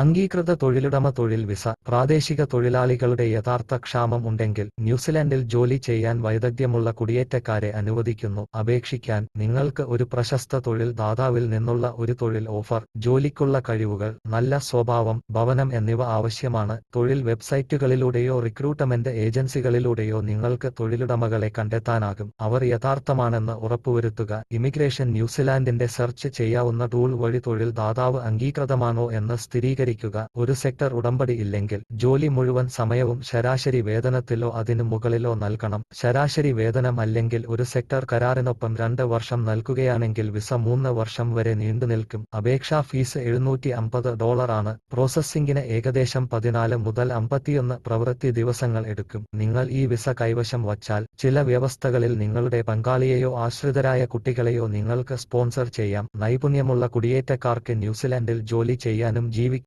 അംഗീകൃത തൊഴിലുടമ തൊഴിൽ വിസ പ്രാദേശിക തൊഴിലാളികളുടെ യഥാർത്ഥ ക്ഷാമം ഉണ്ടെങ്കിൽ ന്യൂസിലൻഡിൽ ജോലി ചെയ്യാൻ വൈദഗ്ധ്യമുള്ള കുടിയേറ്റക്കാരെ അനുവദിക്കുന്നു. അപേക്ഷിക്കാൻ നിങ്ങൾക്ക് ഒരു പ്രശസ്ത തൊഴിൽ ദാതാവിൽ നിന്നുള്ള ഒരു തൊഴിൽ ഓഫർ, ജോലിക്കുള്ള കഴിവുകൾ, നല്ല സ്വഭാവം, ഭവനം എന്നിവ ആവശ്യമാണ്. തൊഴിൽ വെബ്സൈറ്റുകളിലൂടെയോ റിക്രൂട്ട്മെന്റ് ഏജൻസികളിലൂടെയോ നിങ്ങൾക്ക് തൊഴിലുടമകളെ കണ്ടെത്താനാകും. അവർ യഥാർത്ഥമാണെന്ന് ഉറപ്പുവരുത്തുക. ഇമിഗ്രേഷൻ ന്യൂസിലാൻഡിന്റെ സെർച്ച് ചെയ്യാവുന്ന ടൂൾ വഴി തൊഴിൽ ദാതാവ് അംഗീകൃതമാണോ എന്ന് സ്ഥിരീകരിക്കുക. ഒരു സെക്ടർ ഉടമ്പടി ഇല്ലെങ്കിൽ ജോലി മുഴുവൻ സമയവും ശരാശരി വേതനത്തിലോ അതിനു മുകളിലോ നൽകണം. ശരാശരി വേതനം അല്ലെങ്കിൽ ഒരു സെക്ടർ കരാറിനൊപ്പം 2 വർഷം നൽകുകയാണെങ്കിൽ വിസ 3 വർഷം വരെ നീണ്ടുനിൽക്കും. അപേക്ഷാ ഫീസ് $750 ആണ്. പ്രോസസ്സിംഗിന് ഏകദേശം 14 മുതൽ 51 പ്രവൃത്തി ദിവസങ്ങൾ എടുക്കും. നിങ്ങൾ ഈ വിസ കൈവശം വച്ചാൽ ചില വ്യവസ്ഥകളിൽ നിങ്ങളുടെ പങ്കാളിയെയോ ആശ്രിതരായ കുട്ടികളെയോ നിങ്ങൾക്ക് സ്പോൺസർ ചെയ്യാം. നൈപുണ്യമുള്ള കുടിയേറ്റക്കാർക്ക് ന്യൂസിലൻഡിൽ ജോലി ചെയ്യാനും ജീവിക്കാനും